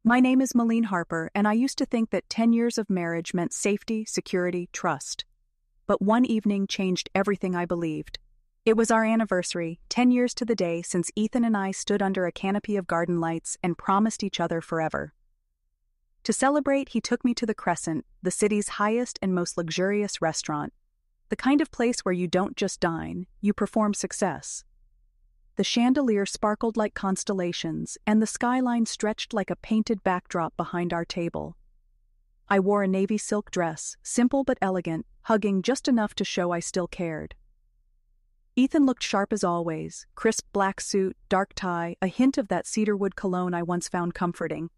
My name is Madeline Harper, and I used to think that 10 years of marriage meant safety, security, trust. But one evening changed everything I believed. It was our anniversary, 10 years to the day since Ethan and I stood under a canopy of garden lights and promised each other forever. To celebrate, he took me to the Crescent, the city's highest and most luxurious restaurant. The kind of place where you don't just dine, you perform success. The chandelier sparkled like constellations, and the skyline stretched like a painted backdrop behind our table. I wore a navy silk dress, simple but elegant, hugging just enough to show I still cared. Ethan looked sharp as always, crisp black suit, dark tie, a hint of that cedarwood cologne I once found comforting.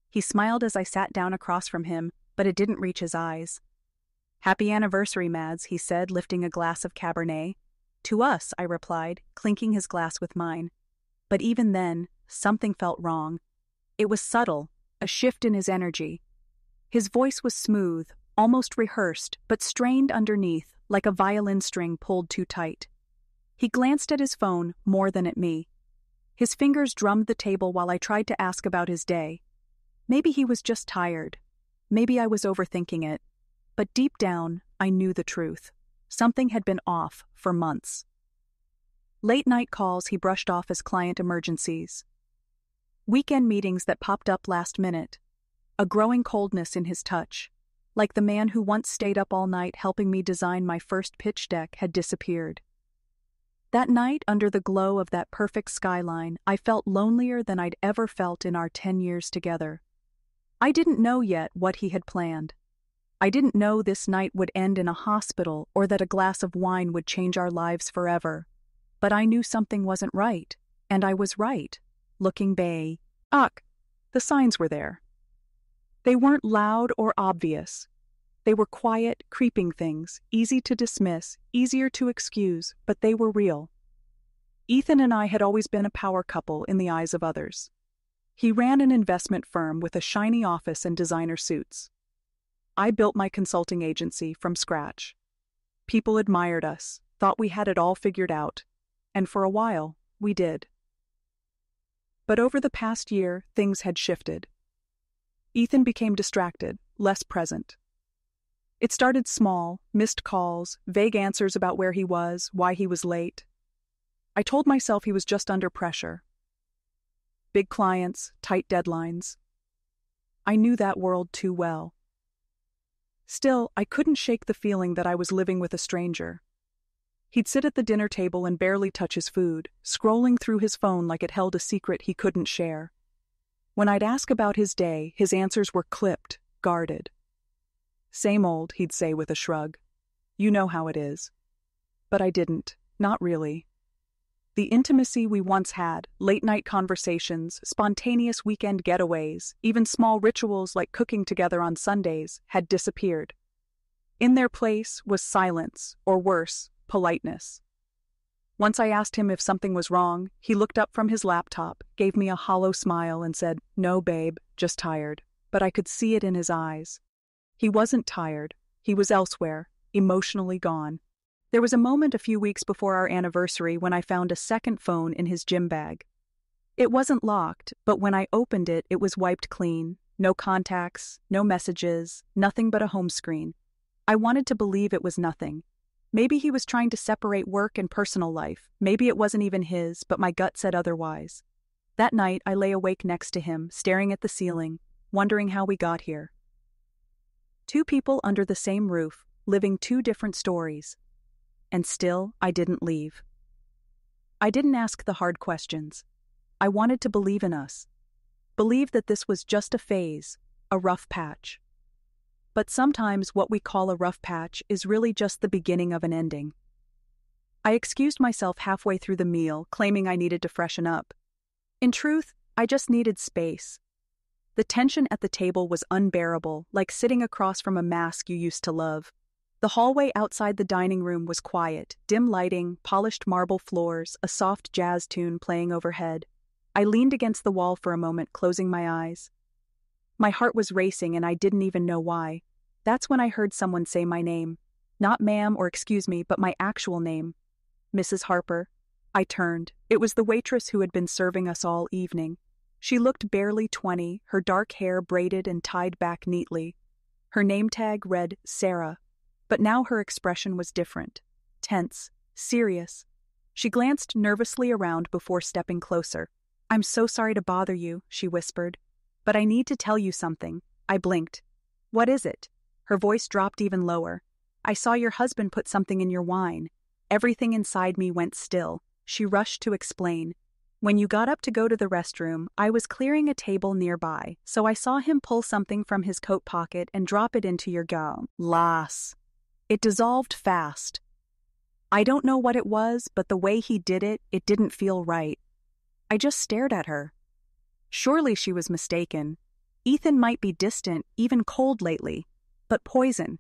He smiled as I sat down across from him, but it didn't reach his eyes. "Happy anniversary, Mads," he said, lifting a glass of Cabernet. "To us," I replied, clinking his glass with mine. But even then, something felt wrong. It was subtle, a shift in his energy. His voice was smooth, almost rehearsed, but strained underneath, like a violin string pulled too tight. He glanced at his phone more than at me. His fingers drummed the table while I tried to ask about his day. Maybe he was just tired. Maybe I was overthinking it. But deep down, I knew the truth. Something had been off for months. Late-night calls he brushed off as client emergencies. Weekend meetings that popped up last minute. A growing coldness in his touch. Like the man who once stayed up all night helping me design my first pitch deck had disappeared. That night, under the glow of that perfect skyline, I felt lonelier than I'd ever felt in our 10 years together. I didn't know yet what he had planned. I didn't know this night would end in a hospital or that a glass of wine would change our lives forever. But I knew something wasn't right, and I was right. Looking back, the signs were there. They weren't loud or obvious. They were quiet, creeping things, easy to dismiss, easier to excuse, but they were real. Ethan and I had always been a power couple in the eyes of others. He ran an investment firm with a shiny office and designer suits. I built my consulting agency from scratch. People admired us, thought we had it all figured out, and for a while, we did. But over the past year, things had shifted. Ethan became distracted, less present. It started small, missed calls, vague answers about where he was, why he was late. I told myself he was just under pressure. Big clients, tight deadlines. I knew that world too well. Still, I couldn't shake the feeling that I was living with a stranger. He'd sit at the dinner table and barely touch his food, scrolling through his phone like it held a secret he couldn't share. When I'd ask about his day, his answers were clipped, guarded. "Same old," he'd say with a shrug. "You know how it is." But I didn't, not really. The intimacy we once had, late-night conversations, spontaneous weekend getaways, even small rituals like cooking together on Sundays, had disappeared. In their place was silence, or worse, politeness. Once I asked him if something was wrong, he looked up from his laptop, gave me a hollow smile and said, "No, babe, just tired." But I could see it in his eyes. He wasn't tired. He was elsewhere, emotionally gone. There was a moment a few weeks before our anniversary when I found a second phone in his gym bag. It wasn't locked, but when I opened it, it was wiped clean. No contacts, no messages, nothing but a home screen. I wanted to believe it was nothing. Maybe he was trying to separate work and personal life. Maybe it wasn't even his, but my gut said otherwise. That night, I lay awake next to him, staring at the ceiling, wondering how we got here. Two people under the same roof, living two different stories. And still, I didn't leave. I didn't ask the hard questions. I wanted to believe in us. Believe that this was just a phase, a rough patch. But sometimes what we call a rough patch is really just the beginning of an ending. I excused myself halfway through the meal, claiming I needed to freshen up. In truth, I just needed space. The tension at the table was unbearable, like sitting across from a mask you used to love. The hallway outside the dining room was quiet, dim lighting, polished marble floors, a soft jazz tune playing overhead. I leaned against the wall for a moment, closing my eyes. My heart was racing and I didn't even know why. That's when I heard someone say my name. Not ma'am or excuse me, but my actual name. "Mrs. Harper." I turned. It was the waitress who had been serving us all evening. She looked barely 20, her dark hair braided and tied back neatly. Her name tag read Sarah, but now her expression was different, tense, serious. She glanced nervously around before stepping closer. "I'm so sorry to bother you," she whispered, "but I need to tell you something." I blinked. "What is it?" Her voice dropped even lower. "I saw your husband put something in your wine." Everything inside me went still. She rushed to explain. "When you got up to go to the restroom, I was clearing a table nearby, so I saw him pull something from his coat pocket and drop it into your gown." Las. It dissolved fast. I don't know what it was, but the way he did it, it didn't feel right. I just stared at her. Surely she was mistaken. Ethan might be distant, even cold lately. But poison.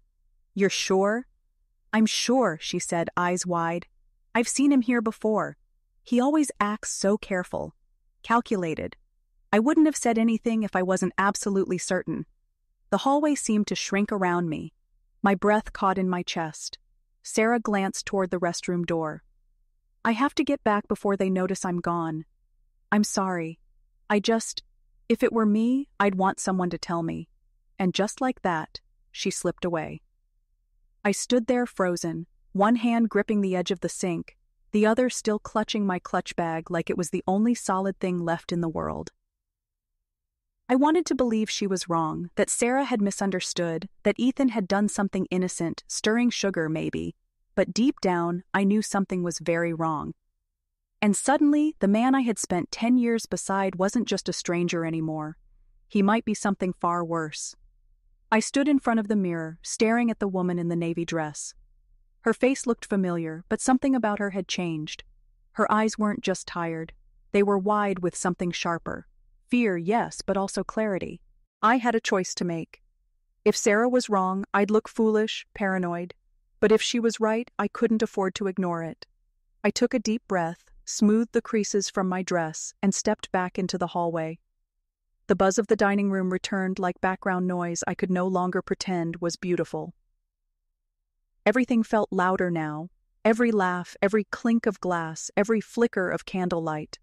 "You're sure?" "I'm sure," she said, eyes wide. "I've seen him here before. He always acts so careful. Calculated. I wouldn't have said anything if I wasn't absolutely certain." The hallway seemed to shrink around me. My breath caught in my chest. Sarah glanced toward the restroom door. "I have to get back before they notice I'm gone. I'm sorry. If it were me, I'd want someone to tell me." And just like that, she slipped away. I stood there frozen, one hand gripping the edge of the sink, the other still clutching my clutch bag like it was the only solid thing left in the world. I wanted to believe she was wrong, that Sarah had misunderstood, that Ethan had done something innocent, stirring sugar maybe, but deep down, I knew something was very wrong. And suddenly, the man I had spent 10 years beside wasn't just a stranger anymore. He might be something far worse. I stood in front of the mirror, staring at the woman in the navy dress. Her face looked familiar, but something about her had changed. Her eyes weren't just tired. They were wide with something sharper. Fear, yes, but also clarity. I had a choice to make. If Sarah was wrong, I'd look foolish, paranoid. But if she was right, I couldn't afford to ignore it. I took a deep breath, smoothed the creases from my dress, and stepped back into the hallway. The buzz of the dining room returned like background noise I could no longer pretend was beautiful. Everything felt louder now. Every laugh, every clink of glass, every flicker of candlelight.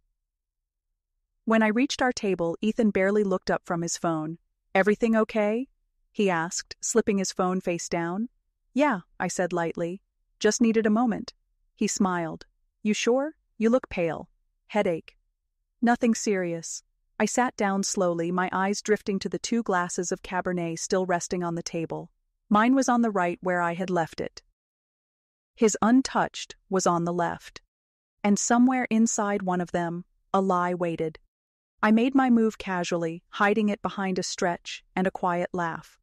When I reached our table, Ethan barely looked up from his phone. "Everything okay?" he asked, slipping his phone face down. "Yeah," I said lightly. "Just needed a moment." He smiled. "You sure? You look pale. Headache." "Nothing serious." I sat down slowly, my eyes drifting to the 2 glasses of Cabernet still resting on the table. Mine was on the right where I had left it. His untouched was on the left. And somewhere inside one of them, a lie waited. I made my move casually, hiding it behind a stretch and a quiet laugh.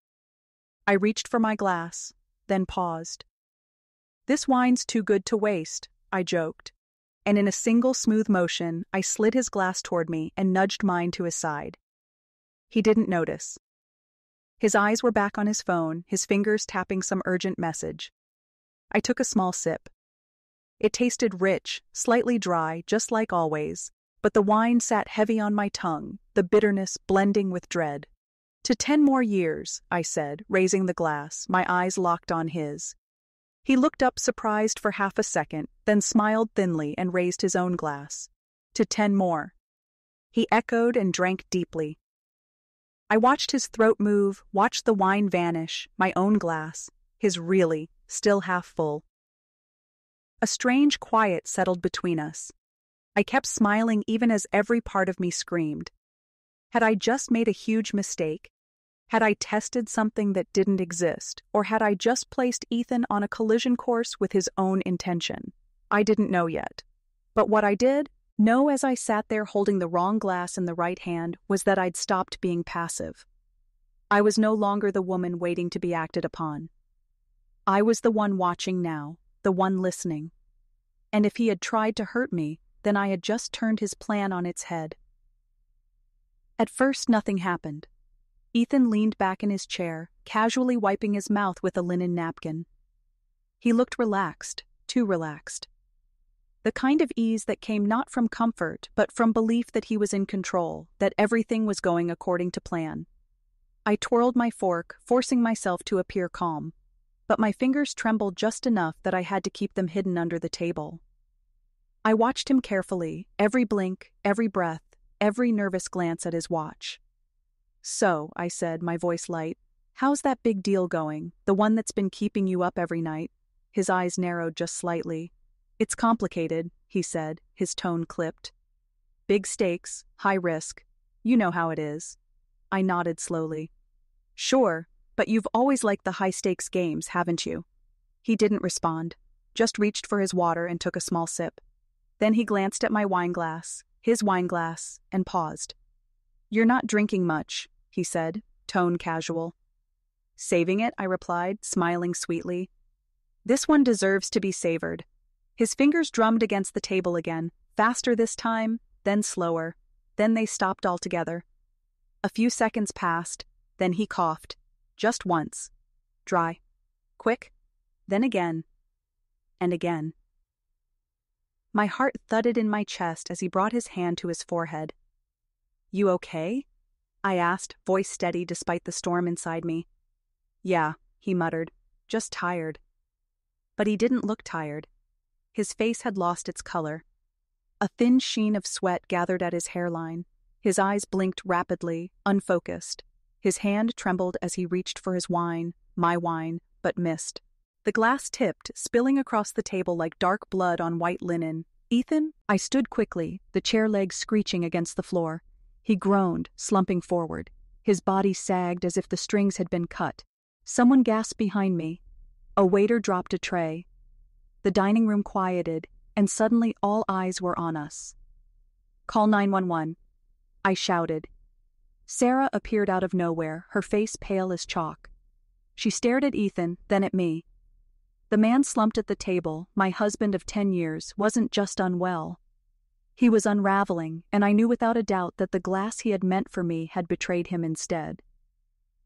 I reached for my glass, then paused. "This wine's too good to waste," I joked. And in a single smooth motion, I slid his glass toward me and nudged mine to his side. He didn't notice. His eyes were back on his phone, his fingers tapping some urgent message. I took a small sip. It tasted rich, slightly dry, just like always, but the wine sat heavy on my tongue, the bitterness blending with dread. "To 10 more years," I said, raising the glass, my eyes locked on his. He looked up surprised for half a second, then smiled thinly and raised his own glass. "To 10 more." He echoed and drank deeply. I watched his throat move, watched the wine vanish, my own glass, his really, still half full. A strange quiet settled between us. I kept smiling even as every part of me screamed. Had I just made a huge mistake? Had I tested something that didn't exist, or had I just placed Ethan on a collision course with his own intention? I didn't know yet. But what I did know as I sat there holding the wrong glass in the right hand was that I'd stopped being passive. I was no longer the woman waiting to be acted upon. I was the one watching now, the one listening. And if he had tried to hurt me, then I had just turned his plan on its head. At first, nothing happened. Ethan leaned back in his chair, casually wiping his mouth with a linen napkin. He looked relaxed, too relaxed. The kind of ease that came not from comfort, but from belief that he was in control, that everything was going according to plan. I twirled my fork, forcing myself to appear calm, but my fingers trembled just enough that I had to keep them hidden under the table. I watched him carefully, every blink, every breath, every nervous glance at his watch. "So," I said, my voice light, "how's that big deal going, the one that's been keeping you up every night?" His eyes narrowed just slightly. "It's complicated," he said, his tone clipped. "Big stakes, high risk. You know how it is." I nodded slowly. "Sure, but you've always liked the high-stakes games, haven't you?" He didn't respond, just reached for his water and took a small sip. Then he glanced at my wineglass, his wineglass, and paused. "You're not drinking much," he said, tone casual. "Saving it," I replied, smiling sweetly. "This one deserves to be savored." His fingers drummed against the table again, faster this time, then slower. Then they stopped altogether. A few seconds passed, then he coughed. Just once. Dry. Quick. Then again. And again. My heart thudded in my chest as he brought his hand to his forehead. "You okay?" I asked, voice steady despite the storm inside me. "Yeah," he muttered, "just tired." But he didn't look tired. His face had lost its color. A thin sheen of sweat gathered at his hairline. His eyes blinked rapidly, unfocused. His hand trembled as he reached for his wine, my wine, but missed. The glass tipped, spilling across the table like dark blood on white linen. "Ethan?" I stood quickly, the chair legs screeching against the floor. He groaned, slumping forward. His body sagged as if the strings had been cut. Someone gasped behind me. A waiter dropped a tray. The dining room quieted, and suddenly all eyes were on us. "Call 911. I shouted. Sarah appeared out of nowhere, her face pale as chalk. She stared at Ethan, then at me. The man slumped at the table, my husband of 10 years, wasn't just unwell. He was unraveling, and I knew without a doubt that the glass he had meant for me had betrayed him instead.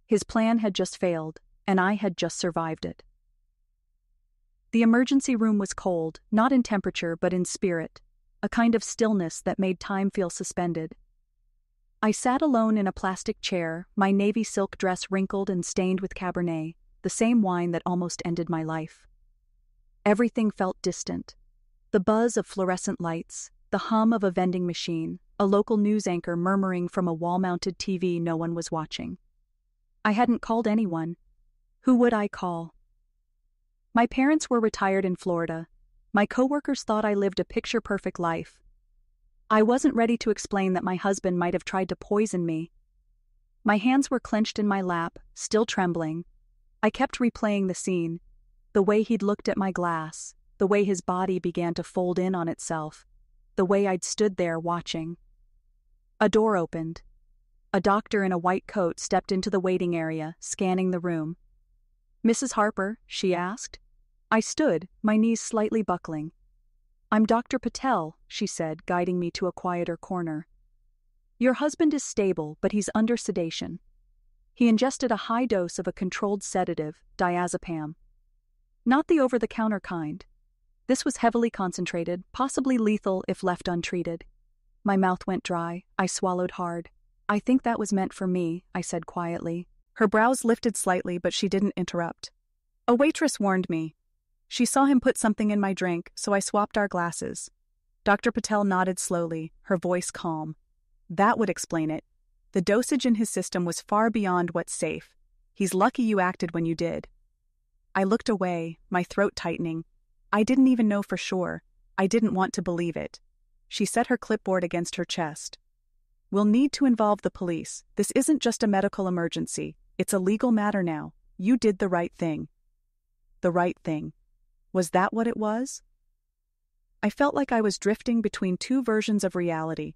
His plan had just failed, and I had just survived it. The emergency room was cold, not in temperature but in spirit, a kind of stillness that made time feel suspended. I sat alone in a plastic chair, my navy silk dress wrinkled and stained with Cabernet, the same wine that almost ended my life. Everything felt distant. The buzz of fluorescent lights, the hum of a vending machine, a local news anchor murmuring from a wall-mounted TV no one was watching. I hadn't called anyone. Who would I call? My parents were retired in Florida. My coworkers thought I lived a picture-perfect life. I wasn't ready to explain that my husband might have tried to poison me. My hands were clenched in my lap, still trembling. I kept replaying the scene, the way he'd looked at my glass, the way his body began to fold in on itself, the way I'd stood there watching. A door opened. A doctor in a white coat stepped into the waiting area, scanning the room. "Mrs. Harper?" she asked. I stood, my knees slightly buckling. "I'm Dr. Patel," she said, guiding me to a quieter corner. "Your husband is stable, but he's under sedation. He ingested a high dose of a controlled sedative, diazepam. Not the over-the-counter kind. This was heavily concentrated, possibly lethal if left untreated." My mouth went dry. I swallowed hard. "I think that was meant for me," I said quietly. Her brows lifted slightly, but she didn't interrupt. "A waitress warned me. She saw him put something in my drink, so I swapped our glasses." Dr. Patel nodded slowly, her voice calm. "That would explain it. The dosage in his system was far beyond what's safe. He's lucky you acted when you did." I looked away, my throat tightening. I didn't even know for sure. I didn't want to believe it. She set her clipboard against her chest. "We'll need to involve the police. This isn't just a medical emergency. It's a legal matter now. You did the right thing." The right thing. Was that what it was? I felt like I was drifting between two versions of reality.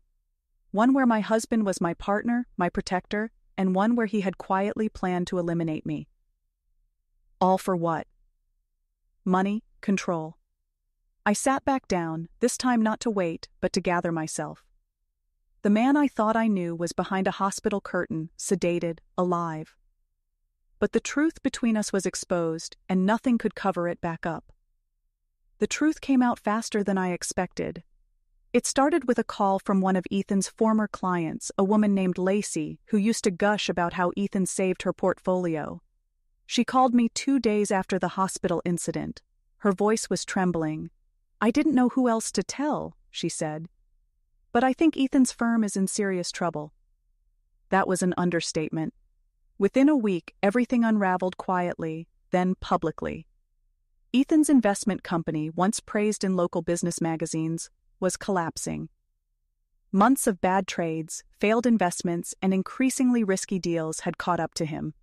One where my husband was my partner, my protector, and one where he had quietly planned to eliminate me. All for what? Money, control. I sat back down, this time not to wait, but to gather myself. The man I thought I knew was behind a hospital curtain, sedated, alive. But the truth between us was exposed, and nothing could cover it back up. The truth came out faster than I expected. It started with a call from one of Ethan's former clients, a woman named Lacey, who used to gush about how Ethan saved her portfolio. She called me 2 days after the hospital incident. Her voice was trembling. "I didn't know who else to tell," she said. But I think Ethan's firm is in serious trouble." That was an understatement. Within a week, everything unraveled quietly, then publicly. Ethan's investment company, once praised in local business magazines, was collapsing. Months of bad trades, failed investments, and increasingly risky deals had caught up to him.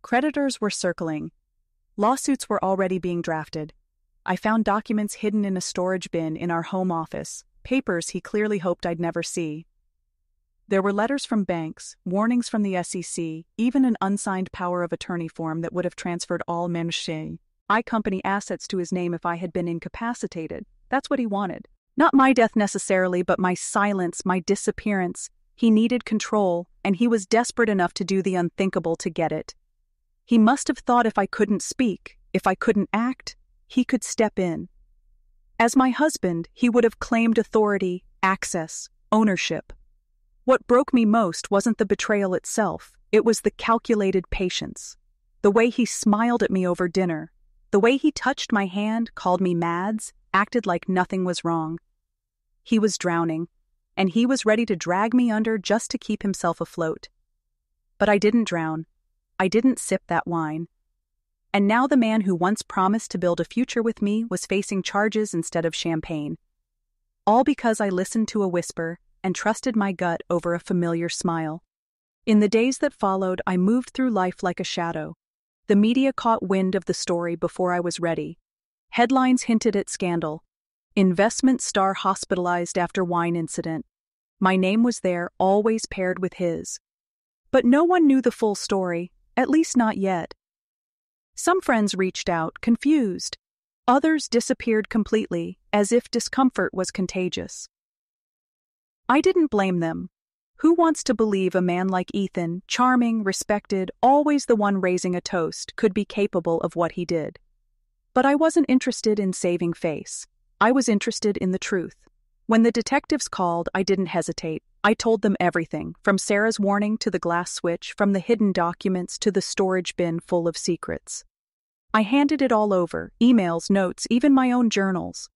Creditors were circling. Lawsuits were already being drafted. I found documents hidden in a storage bin in our home office, papers he clearly hoped I'd never see. There were letters from banks, warnings from the SEC, even an unsigned power of attorney form that would have transferred all Menchey company assets to his name if I had been incapacitated. That's what he wanted. Not my death necessarily, but my silence, my disappearance. He needed control, and he was desperate enough to do the unthinkable to get it. He must have thought if I couldn't speak, if I couldn't act, he could step in. As my husband, he would have claimed authority, access, ownership. What broke me most wasn't the betrayal itself, it was the calculated patience. The way he smiled at me over dinner, the way he touched my hand, called me Mads, acted like nothing was wrong. He was drowning, and he was ready to drag me under just to keep himself afloat. But I didn't drown. I didn't sip that wine. And now the man who once promised to build a future with me was facing charges instead of champagne. All because I listened to a whisper and trusted my gut over a familiar smile. In the days that followed, I moved through life like a shadow. The media caught wind of the story before I was ready. Headlines hinted at scandal. Investment star hospitalized after wine incident. My name was there, always paired with his. But no one knew the full story, at least not yet. Some friends reached out, confused. Others disappeared completely, as if discomfort was contagious. I didn't blame them. Who wants to believe a man like Ethan, charming, respected, always the one raising a toast, could be capable of what he did? But I wasn't interested in saving face. I was interested in the truth. When the detectives called, I didn't hesitate. I told them everything, from Sarah's warning to the glass switch, from the hidden documents to the storage bin full of secrets. I handed it all over, emails, notes, even my own journals.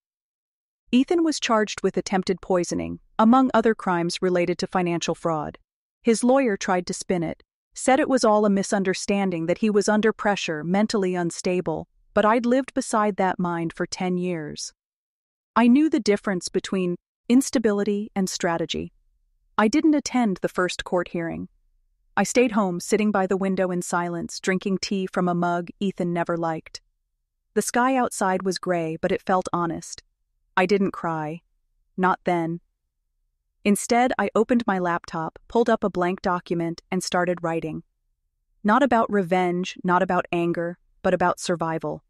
Ethan was charged with attempted poisoning, among other crimes related to financial fraud. His lawyer tried to spin it, said it was all a misunderstanding, that he was under pressure, mentally unstable, but I'd lived beside that mind for 10 years. I knew the difference between instability and strategy. I didn't attend the first court hearing. I stayed home, sitting by the window in silence, drinking tea from a mug Ethan never liked. The sky outside was gray, but it felt honest. I didn't cry. Not then. Instead, I opened my laptop, pulled up a blank document, and started writing. Not about revenge, not about anger, but about survival.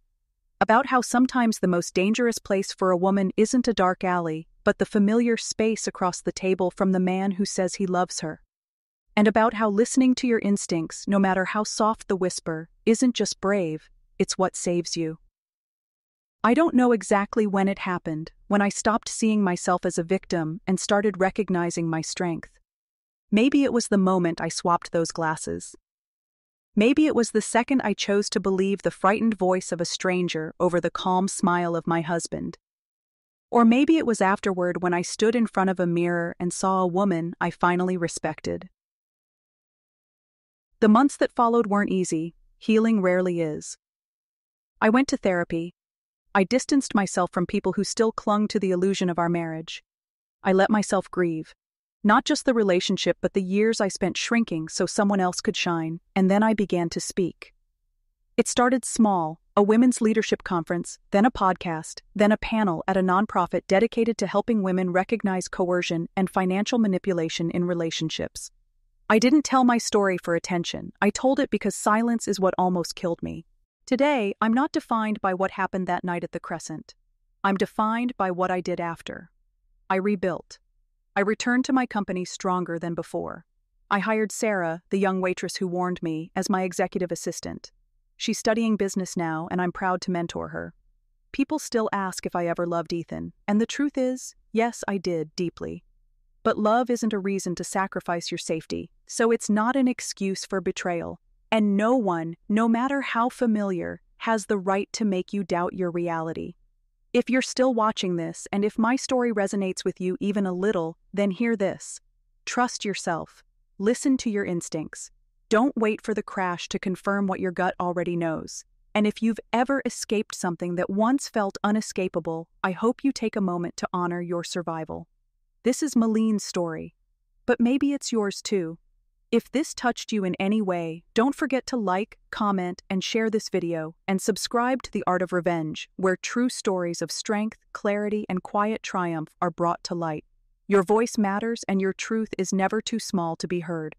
About how sometimes the most dangerous place for a woman isn't a dark alley, but the familiar space across the table from the man who says he loves her. And about how listening to your instincts, no matter how soft the whisper, isn't just brave, it's what saves you. I don't know exactly when it happened, when I stopped seeing myself as a victim and started recognizing my strength. Maybe it was the moment I swapped those glasses. Maybe it was the second I chose to believe the frightened voice of a stranger over the calm smile of my husband. Or maybe it was afterward, when I stood in front of a mirror and saw a woman I finally respected. The months that followed weren't easy. Healing rarely is. I went to therapy. I distanced myself from people who still clung to the illusion of our marriage. I let myself grieve. Not just the relationship, but the years I spent shrinking so someone else could shine, and then I began to speak. It started small, a women's leadership conference, then a podcast, then a panel at a nonprofit dedicated to helping women recognize coercion and financial manipulation in relationships. I didn't tell my story for attention. I told it because silence is what almost killed me. Today, I'm not defined by what happened that night at the Crescent. I'm defined by what I did after. I rebuilt. I returned to my company stronger than before. I hired Sarah, the young waitress who warned me, as my executive assistant. She's studying business now, and I'm proud to mentor her. People still ask if I ever loved Ethan, and the truth is, yes, I did, deeply. But love isn't a reason to sacrifice your safety, so it's not an excuse for betrayal. And no one, no matter how familiar, has the right to make you doubt your reality. If you're still watching this, and if my story resonates with you even a little, then hear this. Trust yourself. Listen to your instincts. Don't wait for the crash to confirm what your gut already knows. And if you've ever escaped something that once felt unescapable, I hope you take a moment to honor your survival. This is Madeline's story, but maybe it's yours too. If this touched you in any way, don't forget to like, comment, and share this video, and subscribe to The Art of Revenge, where true stories of strength, clarity, and quiet triumph are brought to light. Your voice matters, and your truth is never too small to be heard.